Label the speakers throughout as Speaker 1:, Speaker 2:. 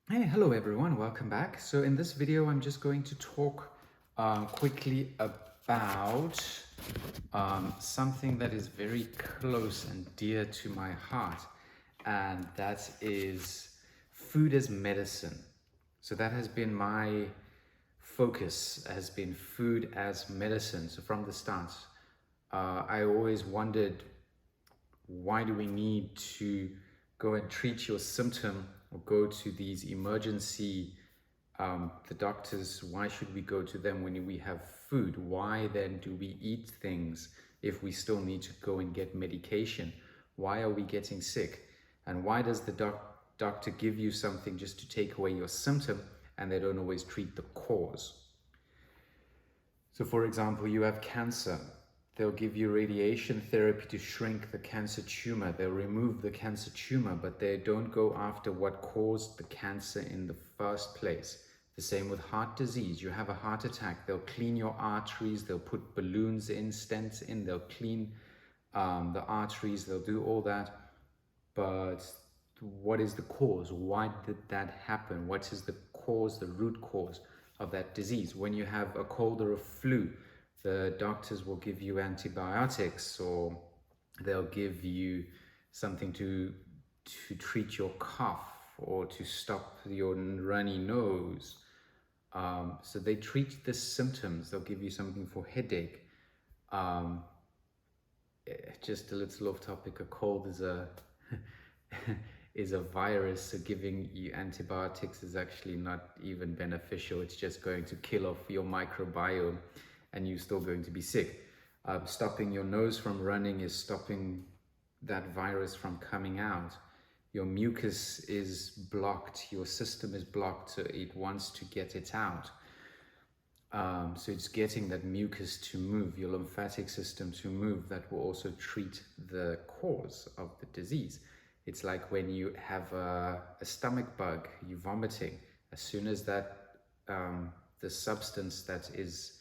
Speaker 1: Hey, hello everyone, welcome back. So in this video, I'm just going to talk quickly about something that is very close and dear to my heart, and that is food as medicine. So that has been my focus, has been food as medicine. So from the start, I always wondered, why do we need to go and treat your symptom or go to these emergency the doctors? Why should we go to them when we have food? Why then do we eat things if we still need to go and get medication? Why are we getting sick? And why does the doctor give you something just to take away your symptom, and they don't always treat the cause? So for example, you have cancer. They'll give you radiation therapy to shrink the cancer tumor. They'll remove the cancer tumor, but they don't go after what caused the cancer in the first place. The same with heart disease. You have a heart attack. They'll clean your arteries. They'll put balloons in, stents in. They'll clean the arteries. They'll do all that. But what is the cause? Why did that happen? What is the cause, the root cause of that disease? When you have a cold or a flu, the doctors will give you antibiotics, or they'll give you something to treat your cough or to stop your runny nose. So they treat the symptoms. They'll give you something for headache. Just a little off topic, a cold is a is a virus, so giving you antibiotics is actually not even beneficial. It's just going to kill off your microbiome and you're still going to be sick. Stopping your nose from running is stopping that virus from coming out. Your mucus is blocked, your system is blocked, so it wants to get it out. So it's getting that mucus to move, your lymphatic system to move. That will also treat the cause of the disease. It's like when you have a stomach bug, you're vomiting. As soon as that the substance that is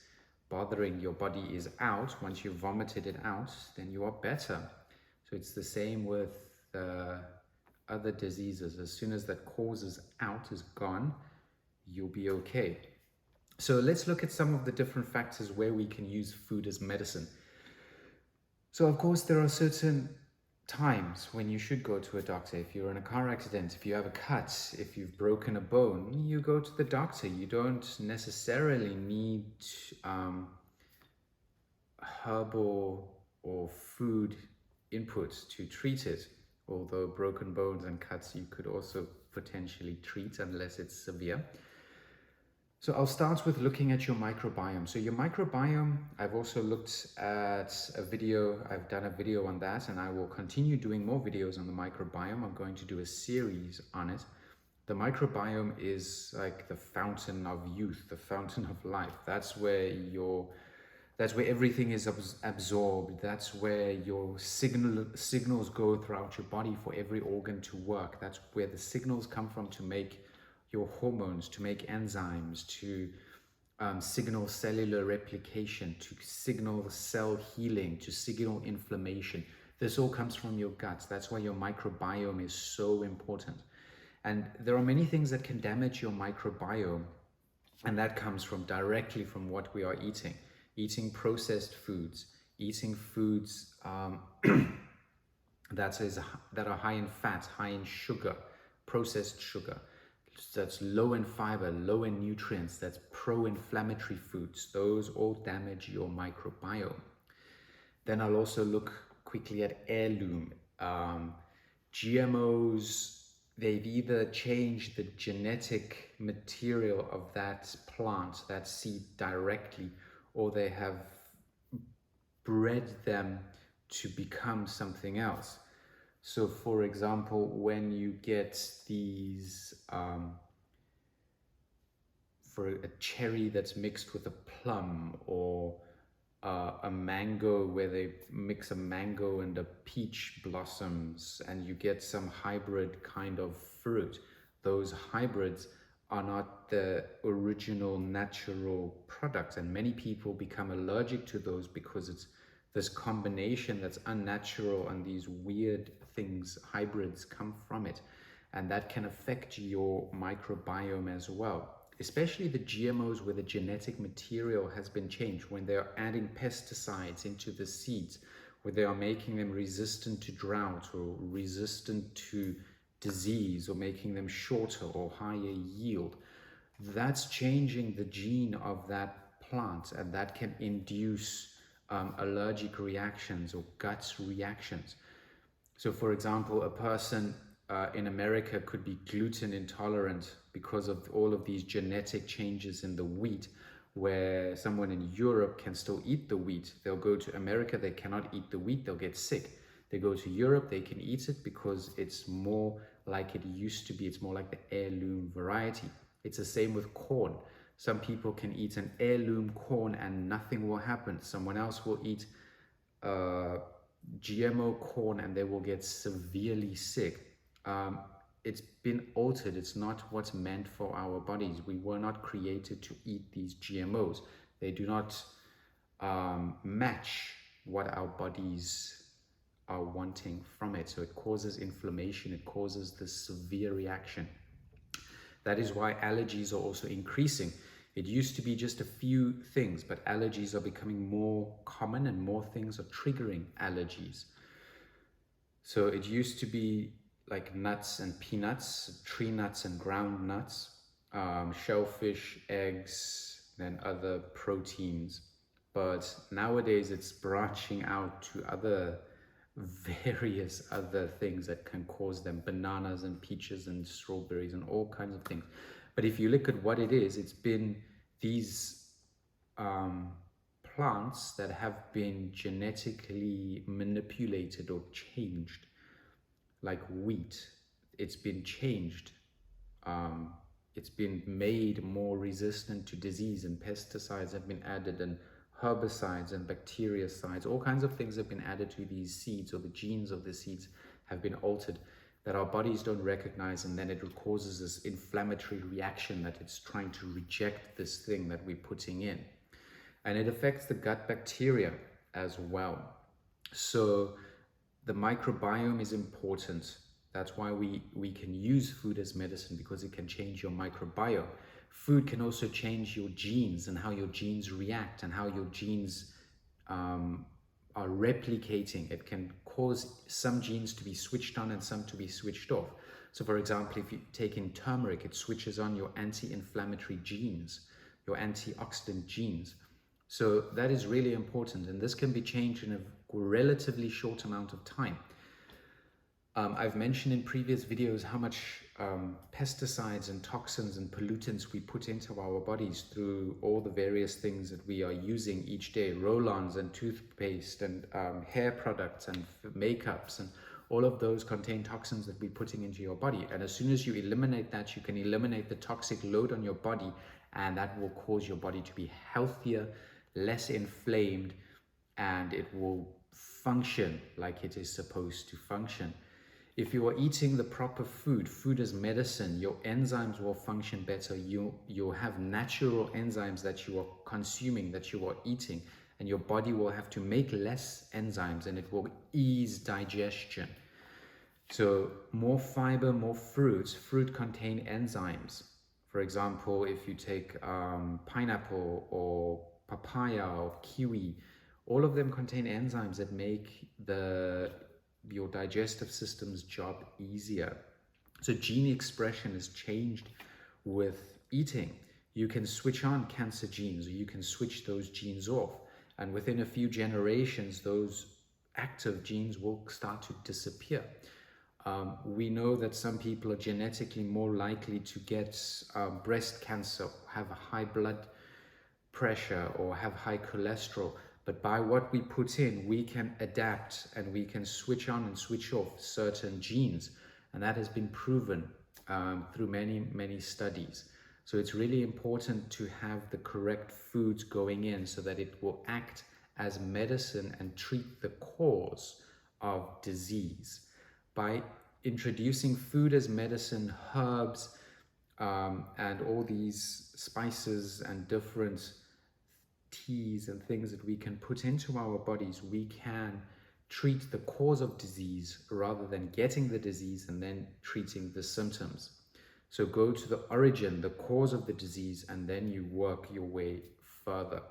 Speaker 1: bothering your body is out, once you've vomited it out, then you are better. So it's the same with other diseases. As soon as that cause is out, is gone, you'll be okay. So let's look at some of the different factors where we can use food as medicine. So of course there are certain times when you should go to a doctor. If you're in a car accident, if you have a cut, if you've broken a bone, you go to the doctor. You don't necessarily need herbal or food input to treat it, although broken bones and cuts you could also potentially treat unless it's severe. So I'll start with looking at your microbiome. So your microbiome, I've also looked at a video, I've done a video on that, and I will continue doing more videos on the microbiome. I'm going to do a series on it. The microbiome is like the fountain of youth, the fountain of life. That's where everything is absorbed. That's where your signals go throughout your body for every organ to work. That's where the signals come from to make your hormones, to make enzymes, to signal cellular replication, to signal cell healing, to signal inflammation. This all comes from your guts. That's why your microbiome is so important. And there are many things that can damage your microbiome, and that comes directly from what we are eating. Eating processed foods, eating foods that are high in fat, high in sugar, processed sugar. That's low in fiber, low in nutrients, that's pro-inflammatory foods. Those all damage your microbiome. Then I'll also look quickly at heirloom. GMOs, they've either changed the genetic material of that plant, that seed directly, or they have bred them to become something else. So for example, when you get these, for a cherry that's mixed with a plum, or a mango where they mix a mango and a peach blossoms, and you get some hybrid kind of fruit, those hybrids are not the original natural product, and many people become allergic to those because it's this combination that's unnatural, and these weird things, hybrids, come from it. and that can affect your microbiome as well. Especially the GMOs where the genetic material has been changed, when they're adding pesticides into the seeds, where they are making them resistant to drought or resistant to disease, or making them shorter or higher yield. That's changing the gene of that plant, and that can induce allergic reactions or gut reactions. So for example, a person in America could be gluten intolerant because of all of these genetic changes in the wheat, where someone in Europe can still eat the wheat. They'll go to America, they cannot eat the wheat, they'll get sick. They go to Europe, they can eat it because it's more like it used to be. It's more like the heirloom variety. It's the same with corn. Some people can eat an heirloom corn and nothing will happen. Someone else will eat GMO corn and they will get severely sick. It's been altered. It's not what's meant for our bodies. We were not created to eat these GMOs. They do not match what our bodies are wanting from it. So it causes inflammation. It causes this severe reaction. That is why allergies are also increasing. It used to be just a few things, but allergies are becoming more common and more things are triggering allergies. So it used to be like nuts and peanuts, tree nuts and ground nuts, shellfish, eggs, and other proteins. But nowadays it's branching out to various other things that can cause them, bananas and peaches and strawberries and all kinds of things. But if you look at what it is, it's been these plants that have been genetically manipulated or changed, like wheat. It's been changed. It's been made more resistant to disease, and pesticides have been added, and herbicides and bactericides, all kinds of things have been added to these seeds, or the genes of the seeds have been altered that our bodies don't recognize, and then it causes this inflammatory reaction that it's trying to reject this thing that we're putting in. And it affects the gut bacteria as well. So the microbiome is important. That's why we can use food as medicine, because it can change your microbiome. Food can also change your genes and how your genes react and how your genes are replicating. It can cause some genes to be switched on and some to be switched off. So for example, if you take in turmeric, it switches on your anti-inflammatory genes, your antioxidant genes. So that is really important, and this can be changed in a relatively short amount of time. I've mentioned in previous videos how much pesticides and toxins and pollutants we put into our bodies through all the various things that we are using each day, roll-ons and toothpaste and hair products and makeups, and all of those contain toxins that we're putting into your body. And as soon as you eliminate that, you can eliminate the toxic load on your body, and that will cause your body to be healthier, less inflamed, and it will function like it is supposed to function. If you are eating the proper food as medicine, your enzymes will function better. You'll have natural enzymes that you are consuming, that you are eating, and your body will have to make less enzymes, and it will ease digestion. So more fiber, more fruits. Fruit contain enzymes. For example, if you take pineapple or papaya or kiwi, all of them contain enzymes that make your digestive system's job easier. So gene expression is changed with eating. You can switch on cancer genes, or you can switch those genes off. And within a few generations, those active genes will start to disappear. We know that some people are genetically more likely to get breast cancer, have a high blood pressure, or have high cholesterol. But by what we put in, we can adapt and we can switch on and switch off certain genes. And that has been proven through many, many studies. So it's really important to have the correct foods going in so that it will act as medicine and treat the cause of disease. By introducing food as medicine, herbs, and all these spices and different teas and things that we can put into our bodies, we can treat the cause of disease rather than getting the disease and then treating the symptoms. So go to the origin, the cause of the disease, and then you work your way further.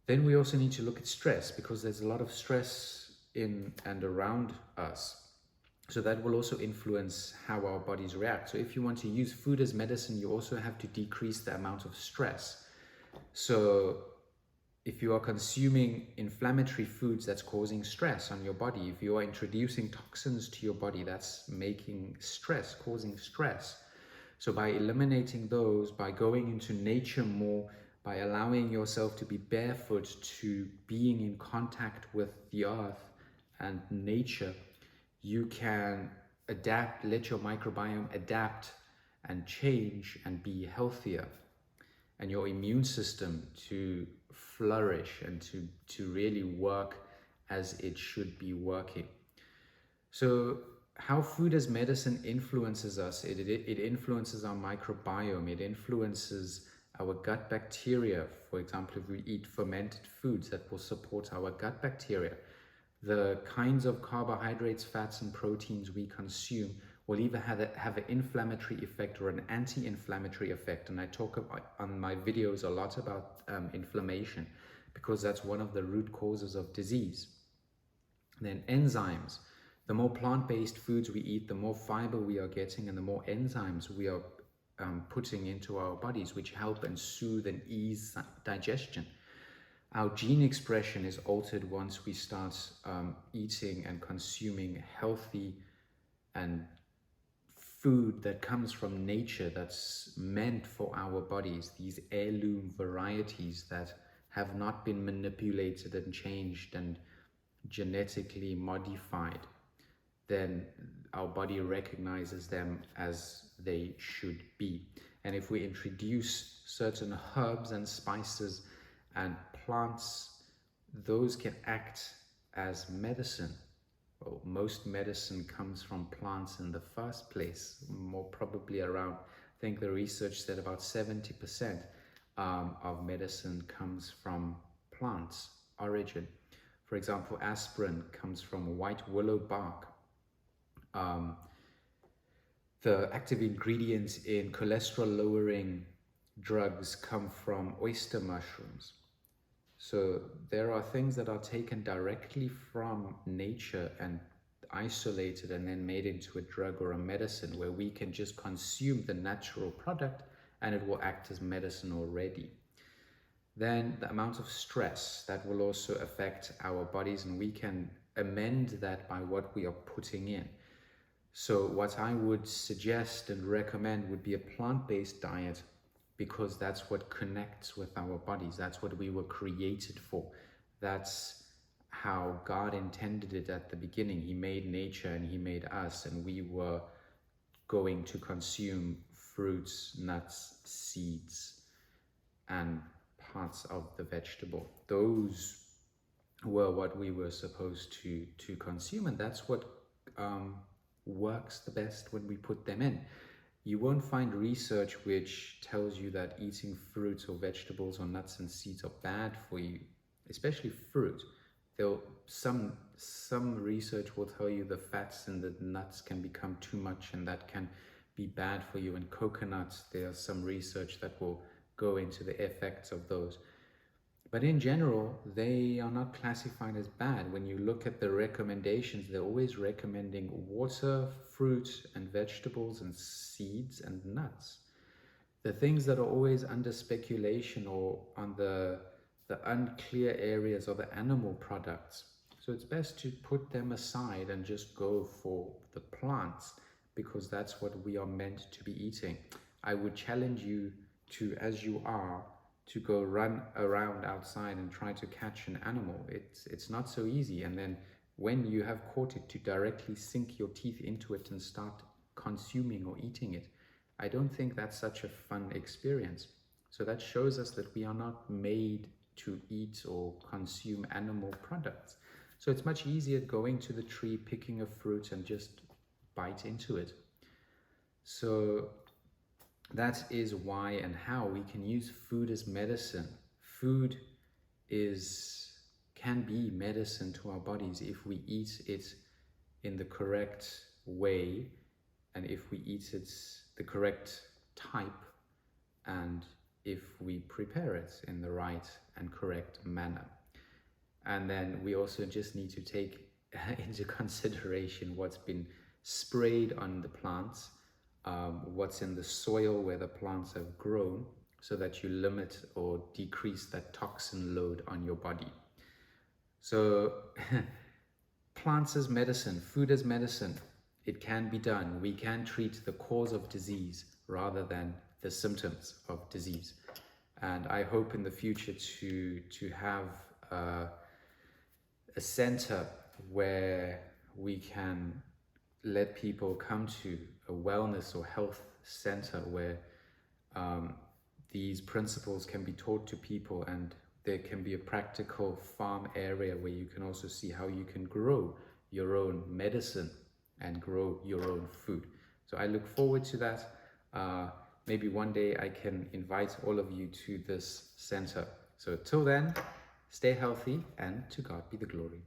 Speaker 1: Then we also need to look at stress, because there's a lot of stress in and around us. So that will also influence how our bodies react. So if you want to use food as medicine, you also have to decrease the amount of stress. So if you are consuming inflammatory foods, that's causing stress on your body. If you are introducing toxins to your body, that's making stress, causing stress. So by eliminating those, by going into nature more, by allowing yourself to be barefoot, to being in contact with the earth and nature, you can adapt, let your microbiome adapt and change and be healthier, and your immune system to flourish and to really work as it should be working. So how food as medicine influences us, it influences our microbiome, it influences our gut bacteria. For example, if we eat fermented foods, that will support our gut bacteria. The kinds of carbohydrates, fats, and proteins we consume will either have an inflammatory effect or an anti-inflammatory effect. And I talk about, on my videos, a lot about inflammation, because that's one of the root causes of disease. Then enzymes. The more plant-based foods we eat, the more fiber we are getting and the more enzymes we are putting into our bodies, which help and soothe and ease digestion. Our gene expression is altered once we start eating and consuming healthy and food that comes from nature, that's meant for our bodies, these heirloom varieties that have not been manipulated and changed and genetically modified. Then our body recognizes them as they should be. And if we introduce certain herbs and spices and plants, those can act as medicine. Well, most medicine comes from plants in the first place, more probably around, I think the research said about 70% of medicine comes from plants origin. For example, aspirin comes from white willow bark. The active ingredients in cholesterol lowering drugs come from oyster mushrooms. So there are things that are taken directly from nature and isolated and then made into a drug or a medicine, where we can just consume the natural product and it will act as medicine already. Then the amount of stress, that will also affect our bodies, and we can amend that by what we are putting in. So what I would suggest and recommend would be a plant-based diet, because that's what connects with our bodies. That's what we were created for. That's how God intended it at the beginning. He made nature and He made us, and we were going to consume fruits, nuts, seeds, and parts of the vegetable. Those were what we were supposed to consume, and that's what works the best when we put them in. You won't find research which tells you that eating fruits or vegetables or nuts and seeds are bad for you, especially fruit. Some research will tell you the fats in the nuts can become too much and that can be bad for you. And coconuts, there's some research that will go into the effects of those. But in general, they are not classified as bad. When you look at the recommendations, they're always recommending water, fruit and vegetables and seeds and nuts. The things that are always under speculation or on the unclear areas are the animal products. So it's best to put them aside and just go for the plants, because that's what we are meant to be eating. I would challenge you to, as you are, to go run around outside and try to catch an animal. It's not so easy. And then when you have caught it, to directly sink your teeth into it and start consuming or eating it. I don't think that's such a fun experience. So that shows us that we are not made to eat or consume animal products. So it's much easier going to the tree, picking a fruit and just bite into it. So that is why and how we can use food as medicine. Food can be medicine to our bodies if we eat it in the correct way, and if we eat it the correct type, and if we prepare it in the right and correct manner. And then we also just need to take into consideration what's been sprayed on the plants, what's in the soil where the plants have grown, so that you limit or decrease that toxin load on your body. So plants as medicine, food as medicine, it can be done. We can treat the cause of disease rather than the symptoms of disease. And I hope in the future to have a center where we can let people come to, a wellness or health center where these principles can be taught to people, and there can be a practical farm area where you can also see how you can grow your own medicine and grow your own food. So I look forward to that. Maybe one day I can invite all of you to this center. So till then, stay healthy, and to God be the glory.